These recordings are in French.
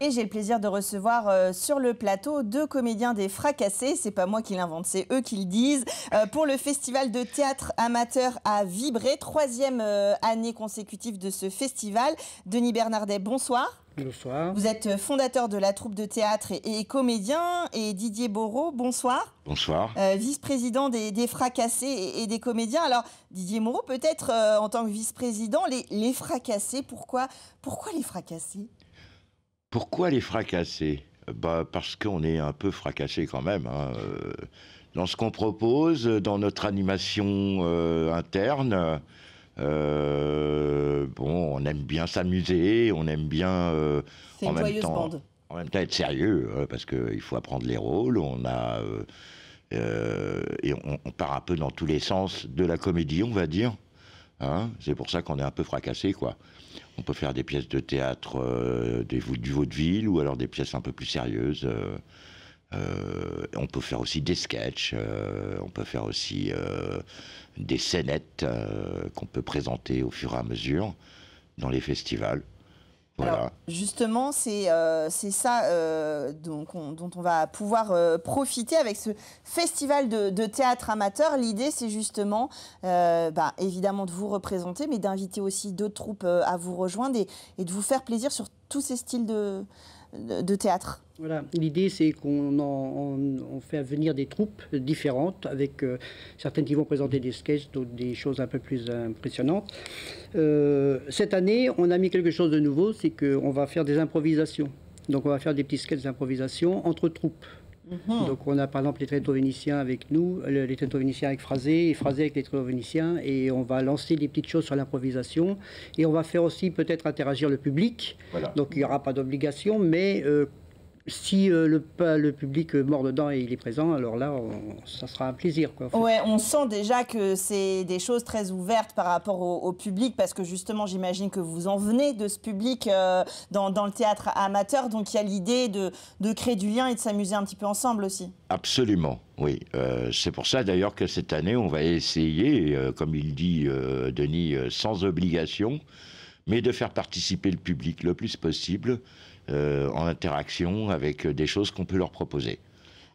Et j'ai le plaisir de recevoir sur le plateau deux comédiens des Fracassés. C'est pas moi qui l'invente, c'est eux qui le disent. Pour le festival de théâtre amateur à Vibré, troisième année consécutive de ce festival. Denis Bernardet, bonsoir. Bonsoir. Vous êtes fondateur de la troupe de théâtre et comédien. Et Didier Bourreau, bonsoir. Bonsoir. Vice-président des Fracassés et des comédiens. Alors, Didier Moreau, peut-être en tant que vice-président, les Fracassés, pourquoi les Fracassés ? Pourquoi les fracassés? Parce qu'on est un peu fracassés quand même. Dans ce qu'on propose, dans notre animation interne, on aime bien s'amuser, on aime bien C'est une joyeuse bande. En même temps être sérieux, parce qu'il faut apprendre les rôles. Et on part un peu dans tous les sens de la comédie, on va dire. C'est pour ça qu'on est un peu fracassé, quoi. On peut faire des pièces de théâtre du vaudeville ou alors des pièces un peu plus sérieuses. On peut faire aussi des sketchs, on peut faire aussi des scénettes qu'on peut présenter au fur et à mesure dans les festivals. Voilà. Alors, justement, c'est ça dont on va pouvoir profiter avec ce festival de théâtre amateur. L'idée, c'est justement, évidemment, de vous représenter, mais d'inviter aussi d'autres troupes à vous rejoindre et de vous faire plaisir sur tous ces styles de théâtre. Voilà, l'idée c'est qu'on fait venir des troupes différentes, avec certaines qui vont présenter des sketchs, d'autres des choses un peu plus impressionnantes. Cette année, on a mis quelque chose de nouveau, c'est qu'on va faire des improvisations. Donc on va faire des petits sketchs d'improvisation entre troupes. Donc on a par exemple les Tréteaux Vénitiens avec nous, les Tréteaux Vénitiens avec Phrasé, et Phrasé avec les Tréteaux Vénitiens, et on va lancer des petites choses sur l'improvisation, et on va faire aussi peut-être interagir le public. Voilà. Donc il n'y aura pas d'obligation, mais si le public mord dedans et il est présent, alors là, ça sera un plaisir, quoi, en fait. Ouais, on sent déjà que c'est des choses très ouvertes par rapport au public, parce que justement, j'imagine que vous en venez de ce public dans le théâtre amateur, donc il y a l'idée de créer du lien et de s'amuser un petit peu ensemble aussi. Absolument, oui. C'est pour ça d'ailleurs que cette année, on va essayer, comme il dit Denis, sans obligation, mais de faire participer le public le plus possible en interaction avec des choses qu'on peut leur proposer.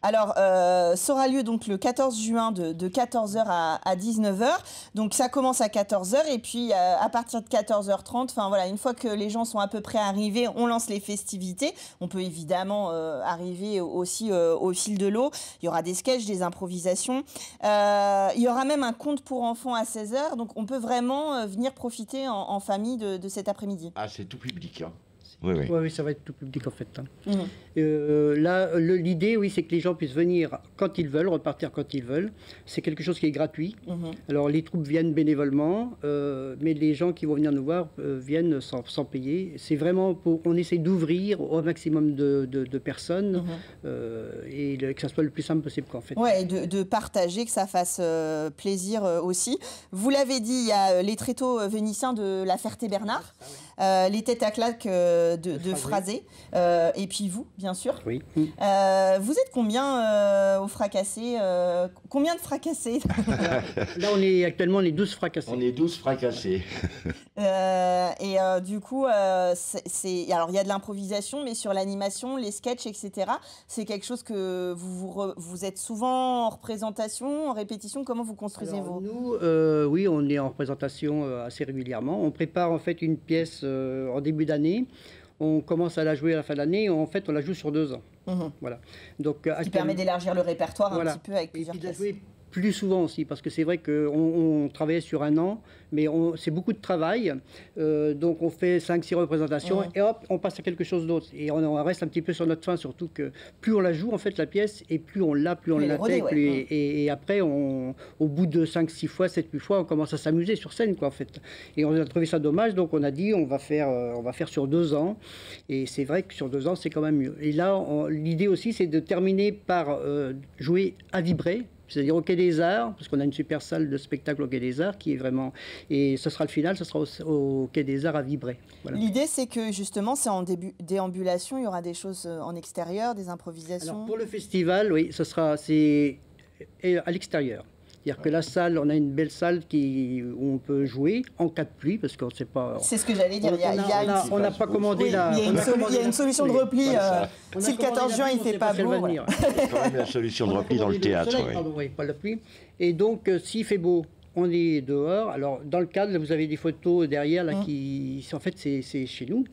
Alors, ça aura lieu donc le 14 juin de 14h à 19h. Donc, ça commence à 14h et puis à partir de 14h30, enfin voilà, une fois que les gens sont à peu près arrivés, on lance les festivités. On peut évidemment arriver aussi au fil de l'eau. Il y aura des sketchs, des improvisations. Il y aura même un conte pour enfants à 16h. Donc, on peut vraiment venir profiter en famille de cet après-midi. Ah, c'est tout public, hein. Oui, ça va être tout public en fait. Là, l'idée, oui, c'est que les gens puissent venir quand ils veulent, repartir quand ils veulent. C'est quelque chose qui est gratuit. Alors, les troupes viennent bénévolement, mais les gens qui vont venir nous voir viennent sans payer. C'est vraiment on essaie d'ouvrir au maximum de personnes et que ça soit le plus simple possible, en fait. Ouais, et de partager, que ça fasse plaisir aussi. Vous l'avez dit, il y a les Tréteaux Vénitiens de la Ferté-Bernard, les Têtes à claques de Phrasé, et puis vous, bien sûr. Oui. Vous êtes combien au Fracassé combien de Fracassés? Là, actuellement, on est 12 Fracassés. On est 12 Fracassés. Du coup, alors il y a de l'improvisation, mais sur l'animation, les sketchs, etc., c'est quelque chose que vous êtes souvent en représentation, en répétition. Comment vous construisez-vous? Nous, oui, on est en représentation assez régulièrement. On prépare en fait une pièce en début d'année. On commence à la jouer à la fin de l'année et en fait on la joue sur 2 ans. Voilà. Donc, ce qui permet d'élargir le répertoire un petit peu avec plusieurs pièces. Plus souvent aussi, parce que c'est vrai qu'on travaillait sur 1 an, mais c'est beaucoup de travail. Donc on fait 5-6 représentations et hop, on passe à quelque chose d'autre. Et on reste un petit peu sur notre fin, surtout que plus on la joue en fait la pièce, et plus on l'intègre. Et après, au bout de 5-6 fois, 7-8 fois, on commence à s'amuser sur scène, quoi, en fait. Et on a trouvé ça dommage, donc on a dit on va faire sur 2 ans. Et c'est vrai que sur 2 ans, c'est quand même mieux. Et là, l'idée aussi, c'est de terminer par jouer à Vibré. C'est-à-dire au Quai des Arts, parce qu'on a une super salle de spectacle au Quai des Arts qui est vraiment... Et ce sera le final, ce sera au Quai des Arts à Vibré. Voilà. L'idée, c'est que justement, c'est en déambulation, il y aura des choses en extérieur, des improvisations. Alors pour le festival, oui, c'est à l'extérieur. C'est-à-dire que la salle, on a une belle salle où on peut jouer en cas de pluie, parce qu'on ne sait pas... C'est ce que j'allais dire. On n'a pas commandé la... Il y a une solution de repli. Si le 14 juin, il ne fait pas beau. Il y a quand même la solution de repli dans le théâtre. Oui, pas la pluie. Et donc, s'il fait beau, on est dehors. Alors, dans le cadre, là, vous avez des photos derrière, là, qui... En fait, c'est chez nous.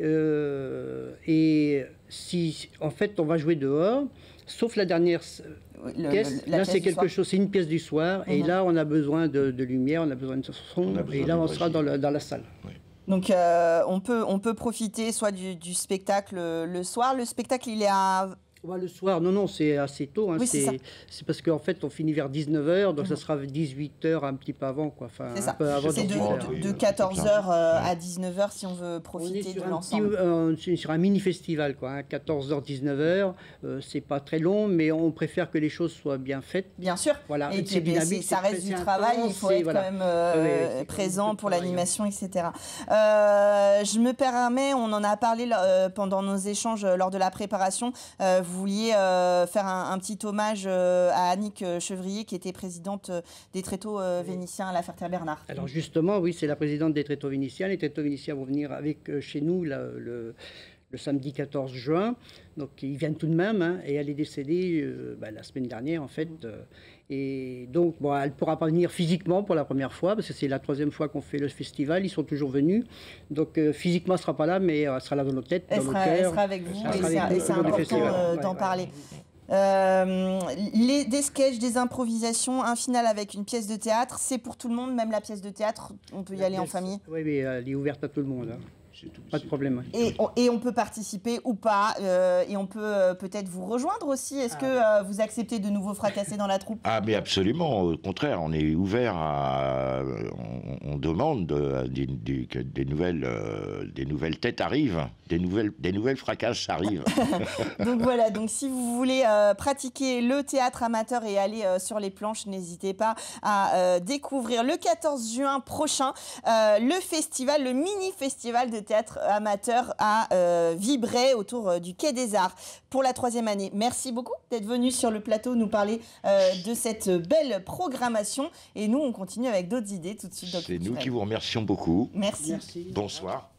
Et si, en fait, on va jouer dehors, sauf la dernière pièce. Là, c'est quelque chose, c'est une pièce du soir. Et là, on a besoin de lumière, on a besoin de son. Et là, on sera dans la salle. Oui. Donc, on peut profiter soit du spectacle le soir. Le spectacle, il est à... Le soir, non, c'est assez tôt. Hein. Oui, c'est parce qu'en fait, on finit vers 19h, donc ça sera 18h, un petit peu avant. C'est ça. C'est de 14h à 19h si on veut profiter de l'ensemble. On est sur un mini-festival, quoi. Hein. 14h, 19h, c'est pas très long, mais on préfère que les choses soient bien faites. Bien sûr. Voilà. Et puis, ça reste du travail, il faut être quand même présent pour l'animation, etc. Je me permets, on en a parlé pendant nos échanges lors de la préparation. Vous vouliez faire un petit hommage à Annick Chevrier, qui était présidente des Tréteaux Vénitiens à la Ferté-Bernard. Alors justement, oui, c'est la présidente des Tréteaux Vénitiens. Les Tréteaux Vénitiens vont venir chez nous le samedi 14 juin. Donc ils viennent tout de même, hein, et elle est décédée la semaine dernière, en fait. Et donc, elle ne pourra pas venir physiquement pour la première fois, parce que c'est la 3e fois qu'on fait le festival. Ils sont toujours venus. Donc, physiquement, elle ne sera pas là, mais elle sera là dans nos têtes, dans nos cœurs. Elle sera avec vous, et c'est important d'en parler. Des sketchs, des improvisations, un final avec une pièce de théâtre, c'est pour tout le monde, même la pièce de théâtre, on peut y aller en famille. Oui, mais elle est ouverte à tout le monde. Hein. Pas de problème. Et on peut participer ou pas, et on peut peut-être vous rejoindre aussi. Est-ce que vous acceptez de nouveau fracasser dans la troupe? Ah, mais absolument. Au contraire, on est ouvert à... On demande que des nouvelles têtes arrivent, des nouvelles fracasses arrivent. Donc voilà, donc si vous voulez pratiquer le théâtre amateur et aller sur les planches, n'hésitez pas à découvrir le 14 juin prochain le mini-festival de théâtre amateur à Vibray autour du Quai des Arts pour la 3e année. Merci beaucoup d'être venu sur le plateau nous parler de cette belle programmation, et nous on continue avec d'autres idées tout de suite. C'est nous qui vous remercions beaucoup. Merci. Bonsoir.